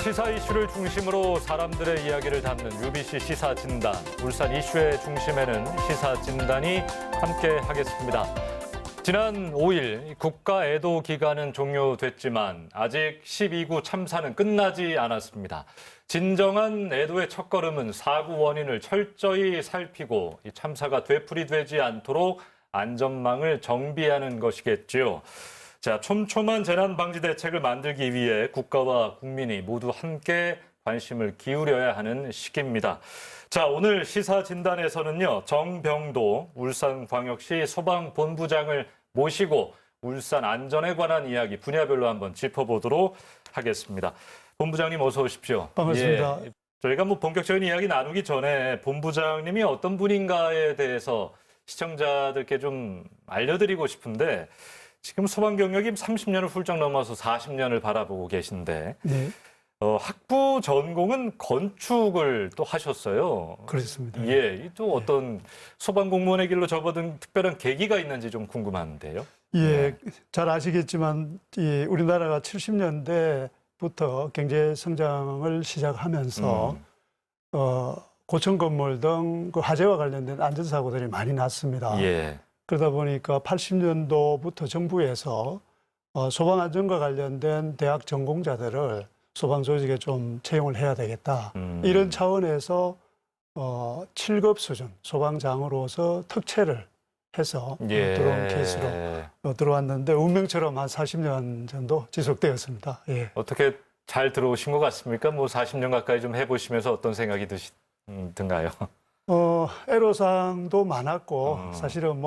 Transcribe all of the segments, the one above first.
시사 이슈를 중심으로 사람들의 이야기를 담는 UBC 시사진단. 울산 이슈의 중심에는 시사진단이 함께 하겠습니다. 지난 5일 국가 애도 기간은 종료됐지만 아직 12구 참사는 끝나지 않았습니다. 진정한 애도의 첫걸음은 사고 원인을 철저히 살피고 이 참사가 되풀이되지 않도록 안전망을 정비하는 것이겠지요. 자, 촘촘한 재난 방지 대책을 만들기 위해 국가와 국민이 모두 함께 관심을 기울여야 하는 시기입니다. 자, 오늘 시사진단에서는요, 정병도 울산광역시 소방본부장을 모시고 울산 안전에 관한 이야기 분야별로 한번 짚어보도록 하겠습니다. 본부장님 어서 오십시오. 반갑습니다. 예, 저희가 본격적인 이야기 나누기 전에 본부장님이 어떤 분인가에 대해서 시청자들께 좀 알려드리고 싶은데, 지금 소방 경력이 30년을 훌쩍 넘어서 40년을 바라보고 계신데, 네, 학부 전공은 건축을 또 하셨어요. 그렇습니다. 예, 또 어떤 소방 공무원의 길로 접어든 특별한 계기가 있는지 좀 궁금한데요. 예, 잘 아시겠지만 우리나라가 70년대부터 경제 성장을 시작하면서 고층 건물 등 그 화재와 관련된 안전사고들이 많이 났습니다. 예. 그러다 보니까 80년도부터 정부에서 소방 안전과 관련된 대학 전공자들을 소방 조직에 좀 채용을 해야 되겠다. 이런 차원에서 7급 수준 소방장으로서 특채를 해서 들어온 케이스로 들어왔는데 운명처럼 한 40년 정도 지속되었습니다. 예. 어떻게 잘 들어오신 것 같습니까? 뭐 40년 가까이 좀 해보시면서 어떤 생각이 드신가요? 애로사항도 많았고 사실은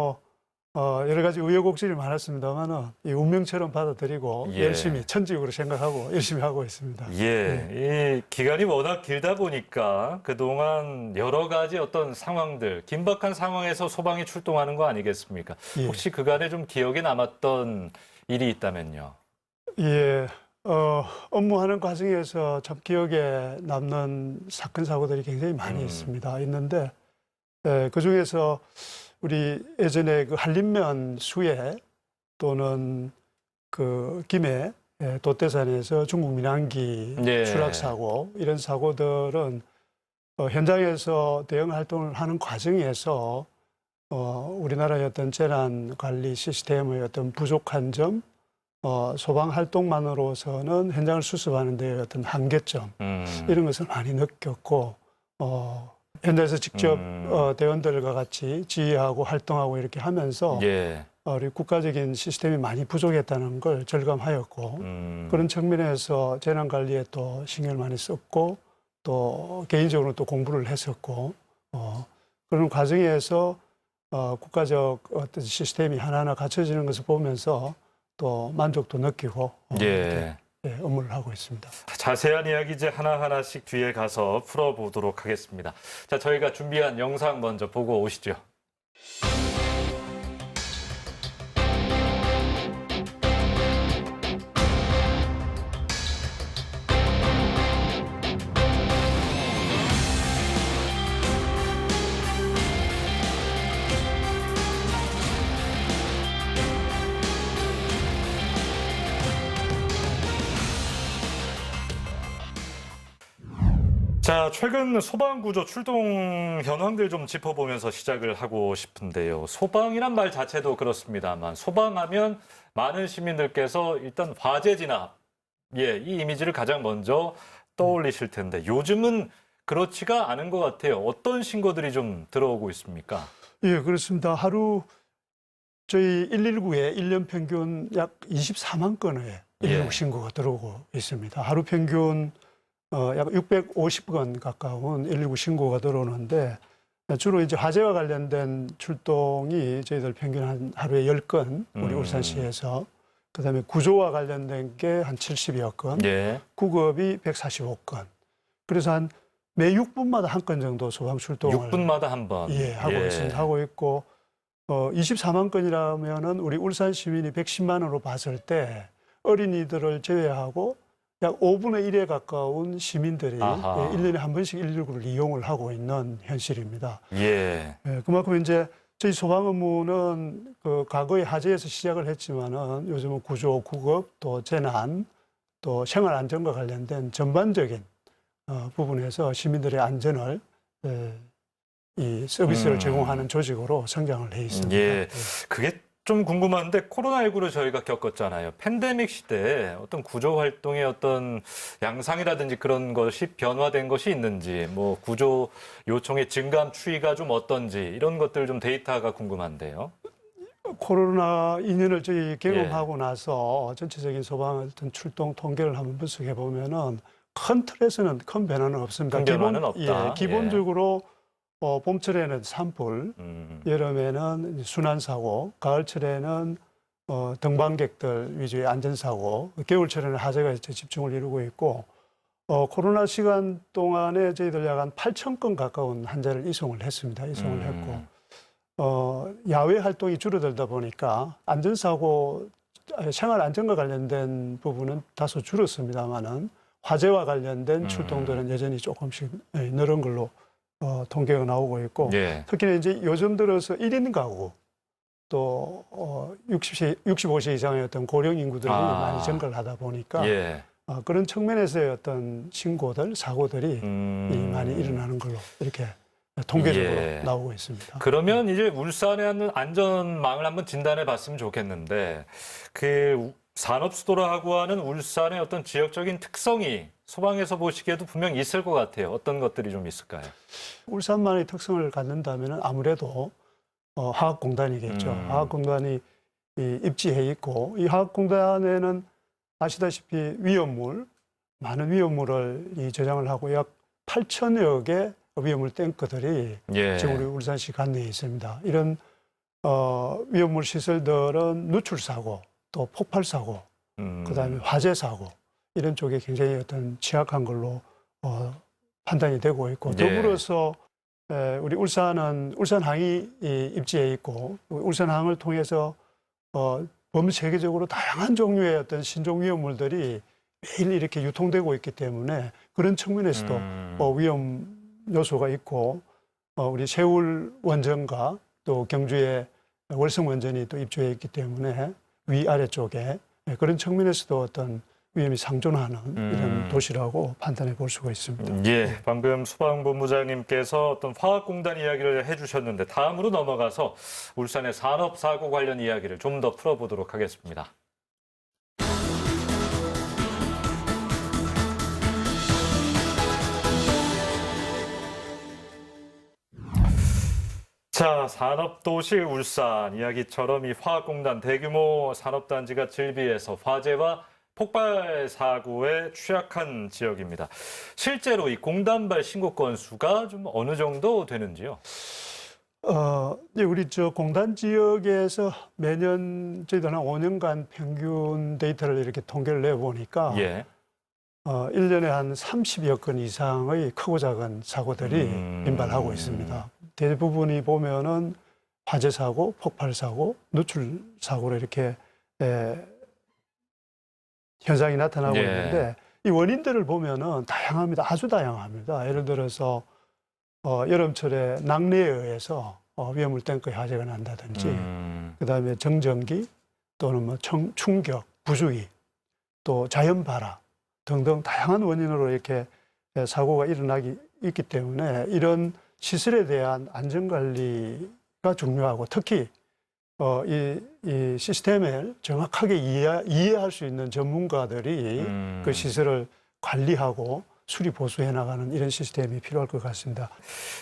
여러 가지 우여곡절이 많았습니다만은 이 운명처럼 받아들이고 열심히 천직으로 생각하고 열심히 하고 있습니다. 이 기간이 워낙 길다 보니까 그동안 여러 가지 어떤 상황들, 긴박한 상황에서 소방이 출동하는 거 아니겠습니까? 혹시 그간에 좀 기억에 남았던 일이 있다면요? 예, 업무하는 과정에서 참 기억에 남는 사건, 사고들이 굉장히 많이 있는데 그중에서 우리 예전에 그 한림면 수해 또는 그 김해 돛대산에서 중국 민항기 추락 사고 이런 사고들은 현장에서 대응 활동을 하는 과정에서 우리나라의 어떤 재난 관리 시스템의 어떤 부족한 점, 소방 활동만으로서는 현장을 수습하는 데 어떤 한계점 이런 것을 많이 느꼈고 현장에서 직접 대원들과 같이 지휘하고 활동하고 이렇게 하면서 우리 국가적인 시스템이 많이 부족했다는 걸 절감하였고 그런 측면에서 재난관리에 또 신경을 많이 썼고 또 개인적으로 또 공부를 했었고 그런 과정에서 국가적 어떤 시스템이 하나하나 갖춰지는 것을 보면서 또 만족도 느끼고 업무를 하고 있습니다. 자세한 이야기 이제 하나하나씩 뒤에 가서 풀어보도록 하겠습니다. 자, 저희가 준비한 영상 먼저 보고 오시죠. 자, 최근 소방구조 출동 현황들 좀 짚어보면서 시작을 하고 싶은데요. 소방이란 말 자체도 그렇습니다만 소방하면 많은 시민들께서 일단 화재 진압, 이 이미지를 가장 먼저 떠올리실 텐데 요즘은 그렇지가 않은 것 같아요. 어떤 신고들이 좀 들어오고 있습니까? 예, 그렇습니다. 하루 저희 119에 1년 평균 약 24만 건의 119 신고가 들어오고 있습니다. 하루 평균 약 650건 가까운 119 신고가 들어오는데 주로 이제 화재와 관련된 출동이 저희들 평균 한 하루에 10건 우리 울산시에서 그다음에 구조와 관련된 게 한 70여 건, 구급이 145건. 그래서 한 매 6분마다 한 건 정도 소방 출동을 6분마다 한 번 하고 있습니다. 하고 있고 24만 건이라면은 우리 울산 시민이 110만으로 봤을 때 어린이들을 제외하고 약 5분의 1에 가까운 시민들이 1년에 한 번씩 119를 이용을 하고 있는 현실입니다. 그만큼 이제 저희 소방 업무는 그 과거에 화재에서 시작을 했지만은 요즘은 구조, 구급, 또 재난, 또 생활 안전과 관련된 전반적인 부분에서 시민들의 안전을 이 서비스를 제공하는 조직으로 성장을 해 있습니다. 예, 그게 좀 궁금한데 코로나19를 저희가 겪었잖아요. 팬데믹 시대에 어떤 구조 활동의 어떤 양상이라든지 그런 것이 변화된 것이 있는지, 뭐 구조 요청의 증감 추이가 좀 어떤지 이런 것들 좀 데이터가 궁금한데요. 코로나 2년을 저희 경험하고 나서 전체적인 소방 어떤 출동 통계를 한번 분석해 보면은 큰 틀에서는 큰 변화는 없습니다. 큰 변화는 없다. 기본적으로 봄철에는 산불, 여름에는 순환사고, 가을철에는 등반객들 위주의 안전사고, 겨울철에는 화재가 이제 집중을 이루고 있고, 코로나 시간 동안에 저희들 약 한 8,000건 가까운 환자를 이송을 했습니다. 이송을 했고, 야외 활동이 줄어들다 보니까 안전사고, 생활 안전과 관련된 부분은 다소 줄었습니다만은 화재와 관련된 출동들은 여전히 조금씩 늘은 걸로 통계가 나오고 있고, 예. 특히나 이제 요즘 들어서 1인 가구 또 65세 이상의 어떤 고령 인구들이 많이 증가를 하다 보니까 예. 그런 측면에서의 어떤 신고들, 사고들이 많이 일어나는 걸로 이렇게 통계적으로 예. 나오고 있습니다. 그러면 이제 울산에 있는 안전망을 한번 진단해 봤으면 좋겠는데, 그 산업 수도라고 하는 울산의 어떤 지역적인 특성이 소방에서 보시기에도 분명 있을 것 같아요. 어떤 것들이 좀 있을까요? 울산만의 특성을 갖는다면 아무래도 화학공단이겠죠. 화학공단이 입지해 있고, 이 화학공단에는 아시다시피 위험물, 많은 위험물을 저장을 하고 약 8천여 개 위험물 탱크들이 예. 지금 우리 울산시 관내에 있습니다. 이런 위험물 시설들은 누출 사고, 또 폭발 사고, 그다음에 화재 사고 이런 쪽에 굉장히 어떤 취약한 걸로 판단이 되고 있고, 더불어서 우리 울산은 울산항이 입지해 있고, 울산항을 통해서 범세계적으로 다양한 종류의 어떤 신종 위험물들이 매일 이렇게 유통되고 있기 때문에 그런 측면에서도 위험 요소가 있고, 우리 세울 원전과 또 경주의 월성 원전이 또 입주해 있기 때문에 위아래 쪽에 그런 측면에서도 어떤 위험이 상존하는 이런 도시라고 판단해 볼 수가 있습니다. 예, 방금 소방본부장님께서 어떤 화학공단 이야기를 해주셨는데, 다음으로 넘어가서 울산의 산업사고 관련 이야기를 좀 더 풀어보도록 하겠습니다. 자, 산업도시 울산 이야기처럼 이 화학공단 대규모 산업단지가 즐비해서 화재와 폭발 사고에 취약한 지역입니다. 실제로 이 공단발 신고 건수가 좀 어느 정도 되는지요? 우리 공단 지역에서 매년 저희들 한 5년간 평균 데이터를 이렇게 통계를 내보니까 예. 1년에 한 30여 건 이상의 크고 작은 사고들이 빈발하고 있습니다. 대부분이 보면은 화재 사고, 폭발 사고, 누출 사고로 이렇게 현상이 나타나고 예. 있는데, 이 원인들을 보면은 다양합니다. 아주 다양합니다. 예를 들어서 여름철에 낙뢰에 의해서 위험물 탱크의 화재가 난다든지, 그다음에 정전기 또는 뭐 충격, 부수기, 또 자연 발화 등등 다양한 원인으로 이렇게 사고가 일어나기 있기 때문에 이런 시설에 대한 안전관리가 중요하고, 특히 이 시스템을 정확하게 이해할 수 있는 전문가들이 그 시설을 관리하고 수리 보수해 나가는 이런 시스템이 필요할 것 같습니다.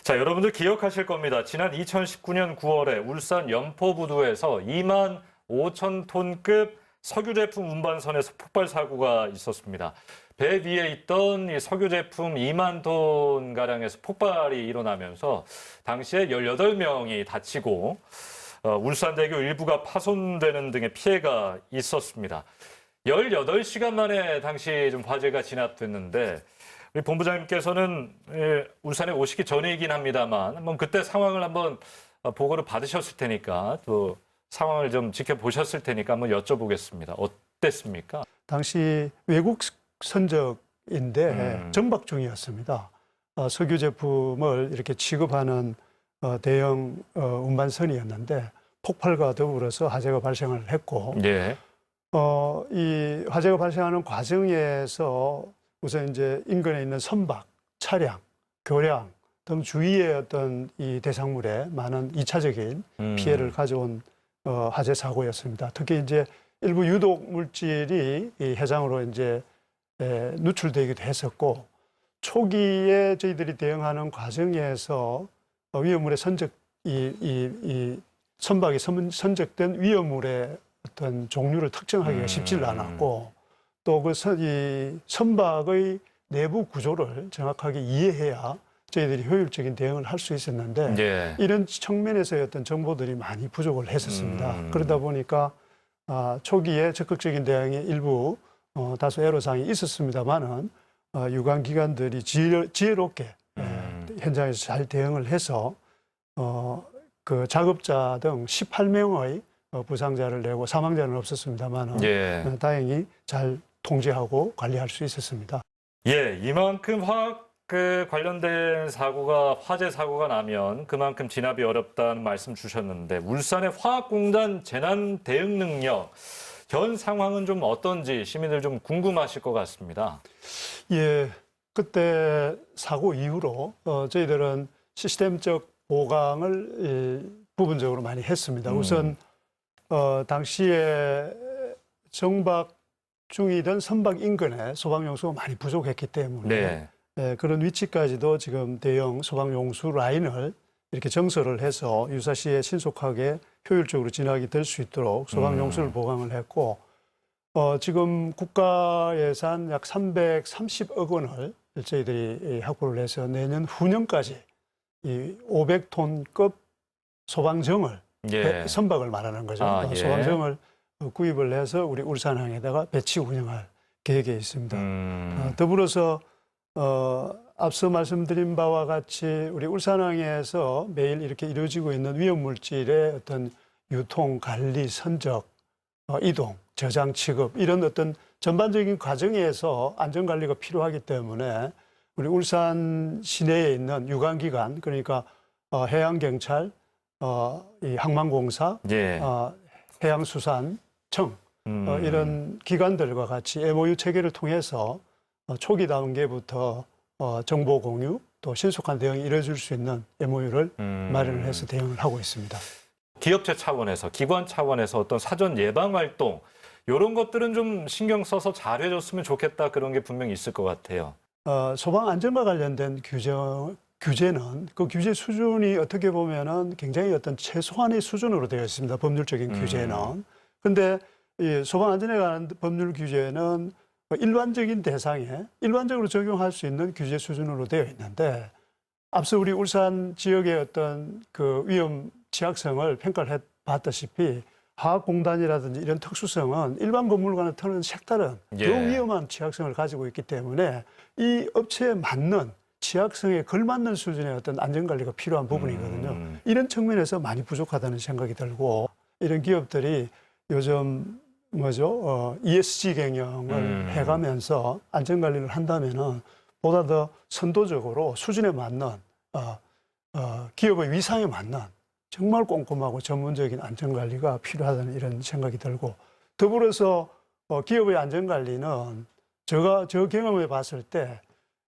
자, 여러분들 기억하실 겁니다. 지난 2019년 9월에 울산 연포부두에서 2만 5천 톤급 석유 제품 운반선에서 폭발 사고가 있었습니다. 배 위에 있던 이 석유 제품 2만 톤 가량에서 폭발이 일어나면서 당시에 18명이 다치고 울산대교 일부가 파손되는 등의 피해가 있었습니다. 18시간 만에 당시 좀 화재가 진압됐는데, 우리 본부장님께서는 울산에 오시기 전이긴 합니다만 한번 그때 상황을 한번 보고를 받으셨을 테니까, 또 상황을 좀 지켜보셨을 테니까 한번 여쭤보겠습니다. 어땠습니까? 당시 외국 선적인데 정박 중이었습니다. 석유 제품을 이렇게 취급하는 대형 운반선이었는데 폭발과 더불어서 화재가 발생을 했고, 예. 이 화재가 발생하는 과정에서 우선 이제 인근에 있는 선박, 차량, 교량 등 주위의 어떤 이 대상물에 많은 2차적인 피해를 가져온 화재 사고였습니다. 특히 이제 일부 유독 물질이 이 해상으로 이제 누출되기도 했었고, 초기에 저희들이 대응하는 과정에서 위험물의 이 선박이 선적된 위험물의 어떤 종류를 특정하기가 쉽지 않았고, 또 그 선박의 내부 구조를 정확하게 이해해야 저희들이 효율적인 대응을 할 수 있었는데, 예. 이런 측면에서의 어떤 정보들이 많이 부족을 했었습니다. 그러다 보니까 초기에 적극적인 대응에 일부 다소 애로사항이 있었습니다만은 유관기관들이 지혜롭게 현장에서 잘 대응을 해서 그 작업자 등 18명의 부상자를 내고 사망자는 없었습니다만은 예. 다행히 잘 통제하고 관리할 수 있었습니다. 예, 이만큼 화학 관련된 화재 사고가 나면 그만큼 진압이 어렵다는 말씀 주셨는데, 울산의 화학공단 재난 대응 능력, 현 상황은 좀 어떤지 시민들 좀 궁금하실 것 같습니다. 예, 그때 사고 이후로 저희들은 시스템적 보강을 부분적으로 많이 했습니다. 우선 당시에 정박 중이던 선박 인근에 소방용수가 많이 부족했기 때문에 그런 위치까지도 지금 대형 소방용수 라인을 이렇게 정설을 해서 유사시에 신속하게 효율적으로 진압이 될 수 있도록 소방용수를 보강을 했고, 지금 국가 예산 약 330억 원을 저희들이 확보를 해서 내년 후년까지 이 500톤급 소방정을 선박을 말하는 거죠. 소방정을 구입을 해서 우리 울산항에다가 배치 운영할 계획에 있습니다. 더불어서 앞서 말씀드린 바와 같이 우리 울산항에서 매일 이렇게 이루어지고 있는 위험물질의 어떤 유통, 관리, 선적, 이동, 저장, 취급 이런 어떤 전반적인 과정에서 안전관리가 필요하기 때문에 우리 울산 시내에 있는 유관기관, 그러니까 해양경찰, 이 항만공사, 해양수산청 이런 기관들과 같이 MOU 체계를 통해서 초기 단계부터 정보 공유 또 신속한 대응이 이루어질 수 있는 MOU를 마련을 해서 대응을 하고 있습니다. 기업체 차원에서, 기관 차원에서 어떤 사전 예방 활동 이런 것들은 좀 신경 써서 잘 해줬으면 좋겠다, 그런 게 분명히 있을 것 같아요. 소방 안전과 관련된 규제는 그 규제 수준이 어떻게 보면은 굉장히 어떤 최소한의 수준으로 되어 있습니다. 법률적인 규제는. 근데 이 소방 안전에 관한 법률 규제는 일반적인 대상에 일반적으로 적용할 수 있는 규제 수준으로 되어 있는데, 앞서 우리 울산 지역의 어떤 그 위험 취약성을 평가를 해 봤다시피 화학공단이라든지 이런 특수성은 일반 건물과는 터는 색다른 더 위험한 취약성을 가지고 있기 때문에 이 업체에 맞는 취약성에 걸맞는 수준의 어떤 안전관리가 필요한 부분이거든요. 이런 측면에서 많이 부족하다는 생각이 들고, 이런 기업들이 요즘 ESG 경영을 해가면서 안전관리를 한다면은 보다 더 선도적으로 수준에 맞는 기업의 위상에 맞는 정말 꼼꼼하고 전문적인 안전관리가 필요하다는 이런 생각이 들고, 더불어서 기업의 안전관리는 저 경험해 봤을 때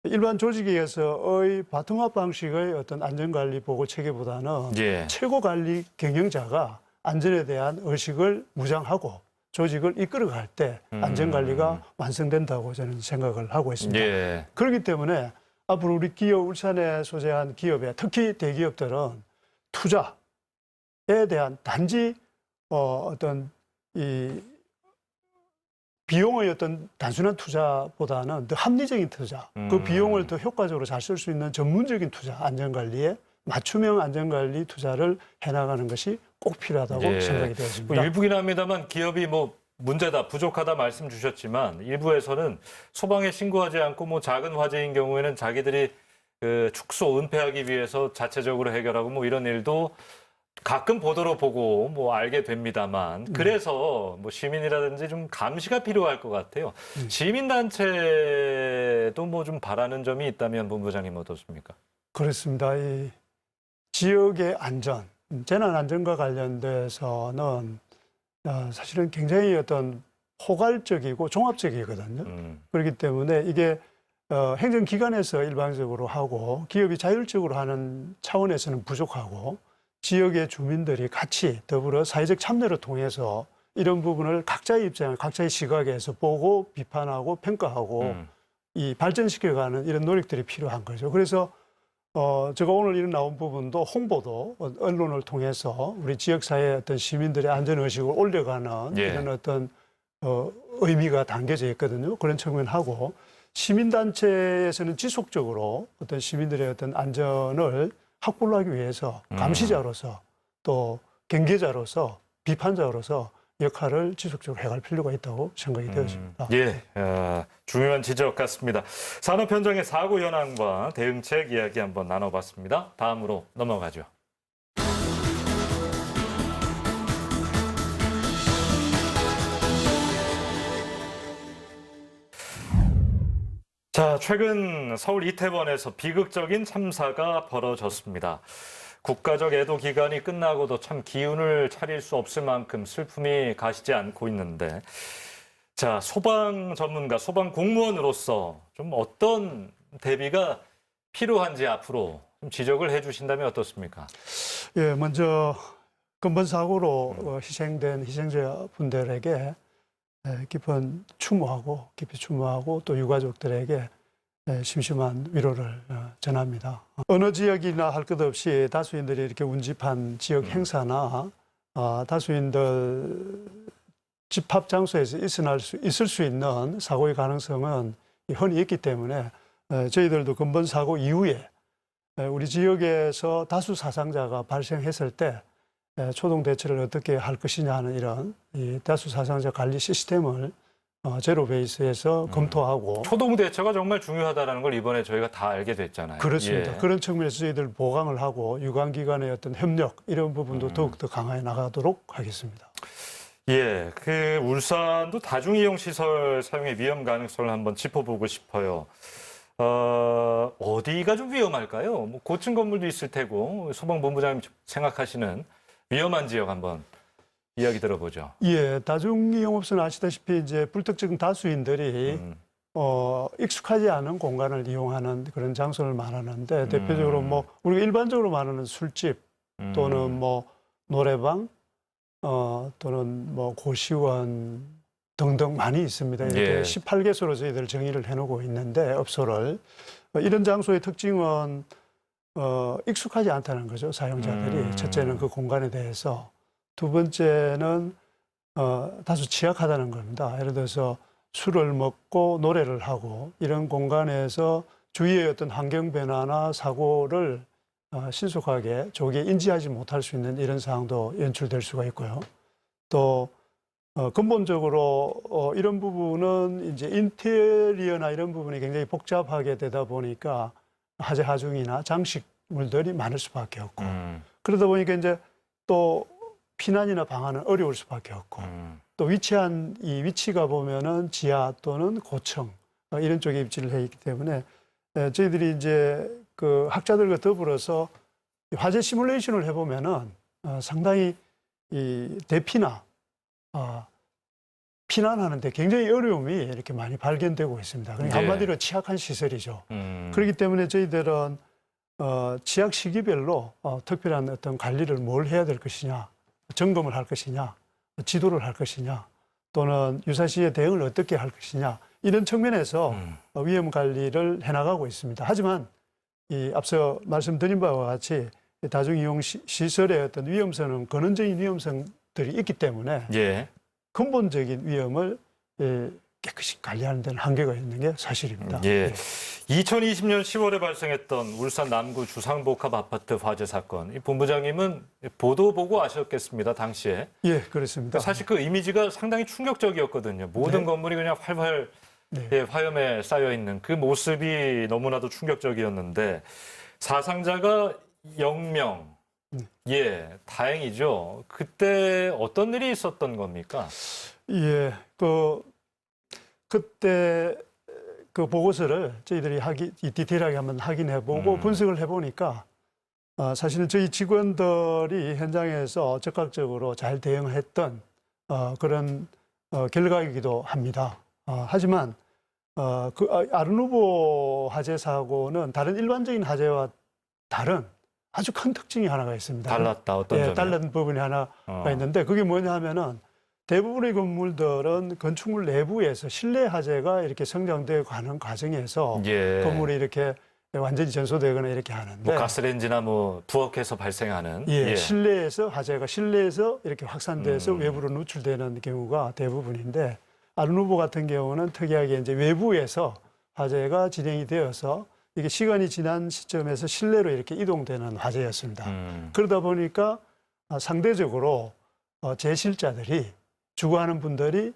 일반 조직에서의 바텀업 방식의 어떤 안전관리 보고 체계보다는 최고 관리 경영자가 안전에 대한 의식을 무장하고 조직을 이끌어갈 때 안전관리가 완성된다고 저는 생각을 하고 있습니다. 그렇기 때문에 앞으로 우리 기업, 울산에 소재한 기업에 특히 대기업들은 투자에 대한 단지 어떤 이 비용의 어떤 단순한 투자보다는 더 합리적인 투자, 그 비용을 더 효과적으로 잘 쓸 수 있는 전문적인 투자, 안전관리에 맞춤형 안전관리 투자를 해나가는 것이 꼭 필요하다고 생각이 되었습니다. 일부긴 합니다만 기업이 문제다, 부족하다 말씀 주셨지만, 일부에서는 소방에 신고하지 않고 작은 화재인 경우에는 자기들이 축소, 은폐하기 위해서 자체적으로 해결하고 이런 일도 가끔 보도로 보고 알게 됩니다만, 그래서 시민이라든지 좀 감시가 필요할 것 같아요. 시민단체도 좀 바라는 점이 있다면 본부장님 어떻습니까? 그렇습니다. 이 지역의 안전, 재난 안전과 관련돼서는 사실은 굉장히 어떤 포괄적이고 종합적이거든요. 그렇기 때문에 이게 행정기관에서 일반적으로 하고 기업이 자율적으로 하는 차원에서는 부족하고 지역의 주민들이 같이 더불어 사회적 참여를 통해서 이런 부분을 각자의 입장, 각자의 시각에서 보고 비판하고 평가하고 이 발전시켜가는 이런 노력들이 필요한 거죠. 그래서 제가 오늘 이런 나온 부분도 홍보도 언론을 통해서 우리 지역사회의 어떤 시민들의 안전의식을 올려가는 예. 이런 어떤 의미가 담겨져 있거든요. 그런 측면하고 시민단체에서는 지속적으로 어떤 시민들의 어떤 안전을 확보를 하기 위해서 감시자로서 또 경계자로서 비판자로서 역할을 지속적으로 해갈 필요가 있다고 생각이 되었습니다. 예, 중요한 지적 같습니다. 산업 현장의 사고 현황과 대응책 이야기 한번 나눠봤습니다. 다음으로 넘어가죠. 자, 최근 서울 이태원에서 비극적인 참사가 벌어졌습니다. 국가적 애도 기간이 끝나고도 참 기운을 차릴 수 없을 만큼 슬픔이 가시지 않고 있는데, 자, 소방 전문가, 소방 공무원으로서 좀 어떤 대비가 필요한지 앞으로 좀 지적을 해주신다면 어떻습니까? 예, 먼저 근본 사고로 희생된 희생자분들에게 깊이 추모하고 또 유가족들에게 심심한 위로를 전합니다. 어느 지역이나 할 것 없이 다수인들이 이렇게 운집한 지역 행사나 다수인들 집합 장소에서 있을 수 있는 사고의 가능성은 흔히 있기 때문에 저희들도 근본 사고 이후에 우리 지역에서 다수 사상자가 발생했을 때 초동 대처를 어떻게 할 것이냐 하는 이런 이 다수 사상자 관리 시스템을 제로 베이스에서 검토하고 초동 대처가 정말 중요하다는 걸 이번에 저희가 다 알게 됐잖아요. 그렇습니다. 예. 그런 측면에서 저희들 보강을 하고 유관기관의 어떤 협력 이런 부분도 더욱더 강화해 나가도록 하겠습니다. 예, 그 울산도 다중이용시설 사용의 위험 가능성을 한번 짚어보고 싶어요. 어디가 좀 위험할까요? 뭐 고층 건물도 있을 테고 소방본부장님 생각하시는 위험한 지역 한번 이야기 들어보죠. 예, 다중이용업소는 아시다시피 이제 불특정 다수인들이 익숙하지 않은 공간을 이용하는 그런 장소를 말하는데 대표적으로 뭐 우리가 일반적으로 말하는 술집 또는 뭐 노래방 또는 뭐 고시원 등등 많이 있습니다. 이렇게 예. 18개소로 저희들 정의를 해놓고 있는데 업소를 이런 장소의 특징은 익숙하지 않다는 거죠. 사용자들이 첫째는 그 공간에 대해서 두 번째는 다소 취약하다는 겁니다. 예를 들어서 술을 먹고 노래를 하고 이런 공간에서 주위의 어떤 환경 변화나 사고를 신속하게 조기에 인지하지 못할 수 있는 이런 상황도 연출될 수가 있고요. 또 근본적으로 이런 부분은 이제 인테리어나 이런 부분이 굉장히 복잡하게 되다 보니까 화재 하중이나 장식물들이 많을 수밖에 없고 그러다 보니까 이제 또 피난이나 방안은 어려울 수밖에 없고 또 위치한 이 위치가 보면은 지하 또는 고층 이런 쪽에 입지를 해 있기 때문에 저희들이 이제 그 학자들과 더불어서 화재 시뮬레이션을 해보면은 상당히 이 대피나 피난하는데 굉장히 어려움이 이렇게 많이 발견되고 있습니다. 그러니까 네. 한마디로 취약한 시설이죠. 그렇기 때문에 저희들은 취약 시기별로 특별한 어떤 관리를 뭘 해야 될 것이냐, 점검을 할 것이냐, 지도를 할 것이냐, 또는 유사시에 대응을 어떻게 할 것이냐 이런 측면에서 위험 관리를 해나가고 있습니다. 하지만 이 앞서 말씀드린 바와 같이 다중이용 시설의 어떤 위험성은 근원적인 위험성들이 있기 때문에 예. 근본적인 위험을 깨끗이 관리하는 데는 한계가 있는 게 사실입니다. 예. 2020년 10월에 발생했던 울산 남구 주상복합 아파트 화재 사건. 이 본부장님은 보도 보고 아셨겠습니다, 당시에. 예, 그렇습니다. 사실 그 이미지가 상당히 충격적이었거든요. 모든 네. 건물이 그냥 활활 네. 예, 화염에 쌓여 있는 그 모습이 너무나도 충격적이었는데 사상자가 0명. 예, 다행이죠. 그때 어떤 일이 있었던 겁니까? 예, 그때 그 보고서를 저희들이 디테일하게 한번 확인해보고 분석을 해보니까 사실은 저희 직원들이 현장에서 적극적으로 잘 대응했던 그런 결과이기도 합니다. 하지만 아르누보 화재 사고는 다른 일반적인 화재와 다른 아주 큰 특징이 하나가 있습니다. 달랐다. 어떤 점이요? 다른 부분이 하나가 있는데 그게 뭐냐 하면은 대부분의 건물들은 건축물 내부에서 실내 화재가 이렇게 성장되어 가는 과정에서 예. 건물이 이렇게 완전히 전소되거나 이렇게 하는데 뭐 가스레인지나 뭐 부엌에서 발생하는 실내에서 화재가 실내에서 이렇게 확산돼서 외부로 누출되는 경우가 대부분인데 아르누보 같은 경우는 특이하게 이제 외부에서 화재가 진행이 되어서 이게 시간이 지난 시점에서 실내로 이렇게 이동되는 화재였습니다. 그러다 보니까 상대적으로 재실자들이 주거하는 분들이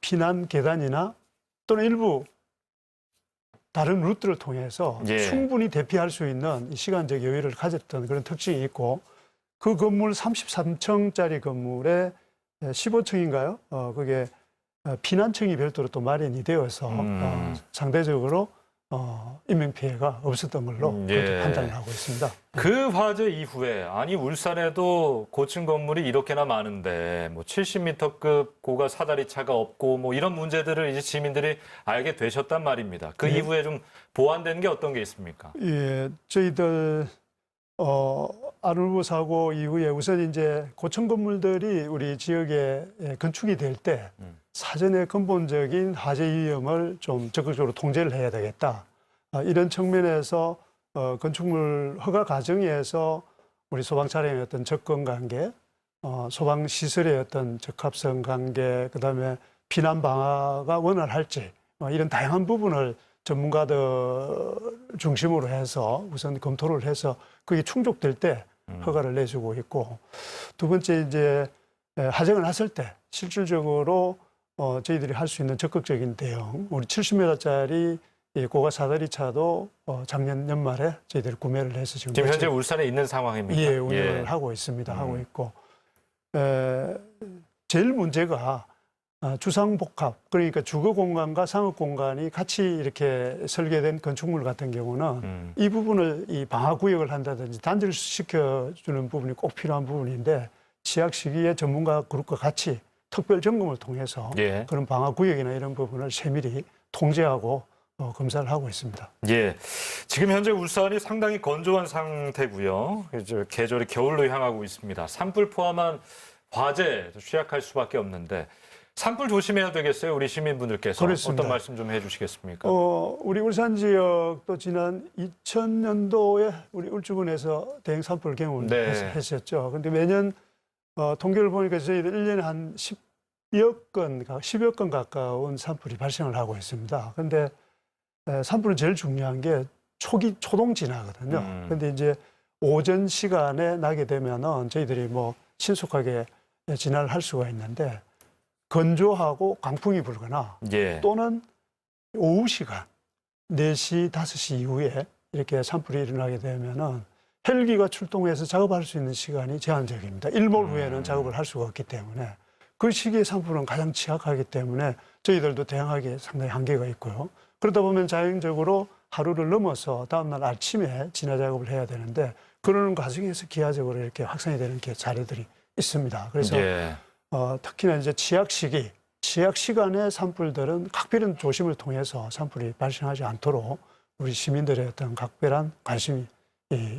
피난 계단이나 또는 일부 다른 루트를 통해서 충분히 대피할 수 있는 시간적 여유를 가졌던 그런 특징이 있고 그 건물 33층짜리 건물에 15층인가요? 그게 피난층이 별도로 또 마련이 되어서 상대적으로 인명피해가 없었던 걸로 그렇게 판단을 하고 있습니다. 그 화재 이후에 아니 울산에도 고층 건물이 이렇게나 많은데 뭐 70m급 고가 사다리 차가 없고 뭐 이런 문제들을 이제 시민들이 알게 되셨단 말입니다. 그 이후에 좀 보완된 게 어떤 게 있습니까? 예, 저희들 아르누보 사고 이후에 우선 이제 고층 건물들이 우리 지역에 건축이 될 때 사전에 근본적인 화재 위험을 좀 적극적으로 통제를 해야 되겠다. 이런 측면에서 건축물 허가 과정에서 우리 소방 차량의 어떤 접근 관계, 소방 시설의 어떤 적합성 관계, 그다음에 피난 방화가 원활할지 이런 다양한 부분을 전문가들 중심으로 해서 우선 검토를 해서 그게 충족될 때 허가를 내주고 있고 두 번째 이제 화재가 났을 때 실질적으로 저희들이 할 수 있는 적극적인 대응, 우리 70m짜리 고가 사다리 차도 작년 연말에 저희들이 구매를 해서 지금 현재 울산에 있는 상황입니다. 예, 운영을 하고 있습니다. 하고 있고 제일 문제가 주상복합, 그러니까 주거 공간과 상업 공간이 같이 이렇게 설계된 건축물 같은 경우는 이 부분을 이 방화 구역을 한다든지 단절을 시켜주는 부분이 꼭 필요한 부분인데 취약 시기에 전문가 그룹과 같이 특별 점검을 통해서 그런 방화 구역이나 이런 부분을 세밀히 통제하고 검사를 하고 있습니다. 예, 지금 현재 울산이 상당히 건조한 상태고요. 이제 계절이 겨울로 향하고 있습니다. 산불 포함한 화재 취약할 수밖에 없는데 산불 조심해야 되겠어요, 우리 시민분들께서. 그렇습니다. 어떤 말씀 좀 해주시겠습니까? 우리 울산 지역도 지난 2000년도에 우리 울주군에서 대형 산불 경험했었죠. 그런데 매년 통계를 보니까 저희들 1년에 한 10여 건 가까운 산불이 발생을 하고 있습니다. 그런데 산불은 제일 중요한 게 초동 진화거든요. 그런데 이제 오전 시간에 나게 되면은 저희들이 뭐 신속하게 진화를 할 수가 있는데 건조하고 강풍이 불거나 또는 오후 시간 4시, 5시 이후에 이렇게 산불이 일어나게 되면은 헬기가 출동해서 작업할 수 있는 시간이 제한적입니다. 일몰 후에는 작업을 할 수가 없기 때문에 그 시기에 산불은 가장 취약하기 때문에 저희들도 대응하기에 상당히 한계가 있고요. 그러다 보면 자연적으로 하루를 넘어서 다음날 아침에 진화 작업을 해야 되는데 그러는 과정에서 기하적으로 이렇게 확산이 되는 사례들이 있습니다. 그래서 특히나 이제 취약 시간의 산불들은 각별한 조심을 통해서 산불이 발생하지 않도록 우리 시민들의 어떤 각별한 관심이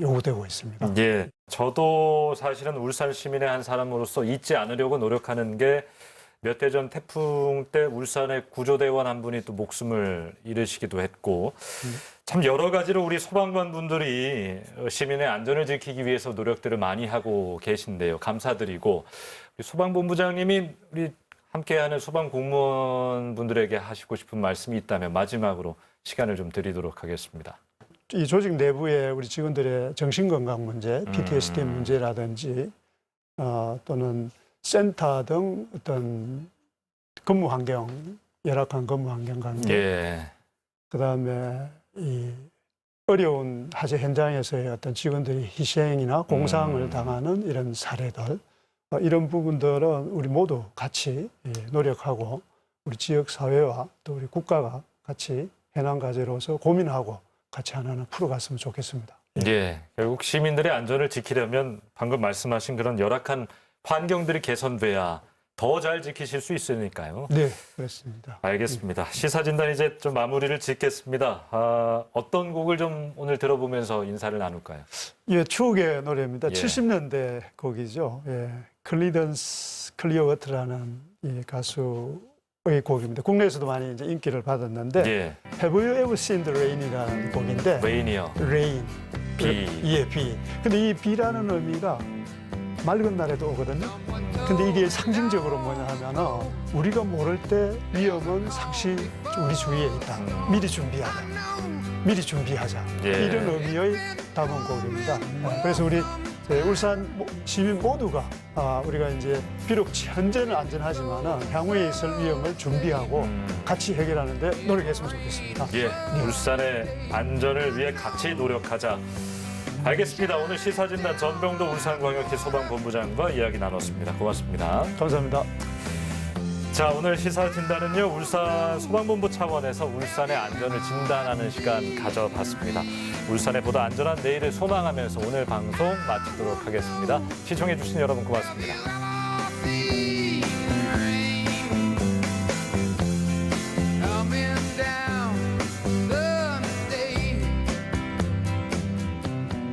요구되고 있습니다. 예, 저도 사실은 울산 시민의 한 사람으로서 잊지 않으려고 노력하는 게 몇 대 전 태풍 때 울산의 구조대원 한 분이 또 목숨을 잃으시기도 했고 참 여러 가지로 우리 소방관 분들이 시민의 안전을 지키기 위해서 노력들을 많이 하고 계신데요. 감사드리고 우리 소방본부장님이 우리 함께하는 소방 공무원 분들에게 하시고 싶은 말씀이 있다면 마지막으로 시간을 좀 드리도록 하겠습니다. 이 조직 내부에 우리 직원들의 정신건강 문제, PTSD 문제라든지 또는 센터 등 어떤 근무 환경, 열악한 근무 환경 관계, 그다음에 이 어려운 화재 현장에서의 어떤 직원들이 희생이나 공상을 당하는 이런 사례들, 이런 부분들은 우리 모두 같이 노력하고 우리 지역 사회와 또 우리 국가가 같이 해난 과제로서 고민하고 같이 하나는 풀어갔으면 좋겠습니다. 예, 결국 시민들의 안전을 지키려면 방금 말씀하신 그런 열악한 환경들이 개선돼야 더 잘 지키실 수 있으니까요. 네, 그렇습니다. 알겠습니다. 시사 진단 이제 좀 마무리를 짓겠습니다. 어떤 곡을 좀 오늘 들어보면서 인사를 나눌까요? 예, 추억의 노래입니다. 예. 70년대 곡이죠. 예, 클리던스 클리어워터라는 이 가수의 곡입니다. 국내에서도 많이 이제 인기를 받았는데 예, Have You Ever Seen the Rain이라는 곡인데 레이니어, Rain, 비. 예, 비. 근데 이 비라는 의미가 맑은 날에도 오거든요. 근데 이게 상징적으로 뭐냐 하면은 우리가 모를 때 위험은 상시 우리 주위에 있다. 미리 준비하자. 미리 준비하자. 예. 이런 의미의 담은 곡입니다. 그래서 우리 울산 시민 모두가 우리가 이제 비록 현재는 안전하지만은 향후에 있을 위험을 준비하고 같이 해결하는데 노력했으면 좋겠습니다. 예, 울산의 안전을 위해 같이 노력하자. 알겠습니다. 오늘 시사진단 전병도 울산광역시 소방본부장과 이야기 나눴습니다. 고맙습니다. 감사합니다. 자, 오늘 시사진단은요, 울산 소방본부 차원에서 울산의 안전을 진단하는 시간 가져봤습니다. 울산의 보다 안전한 내일을 소망하면서 오늘 방송 마치도록 하겠습니다. 시청해주신 여러분 고맙습니다.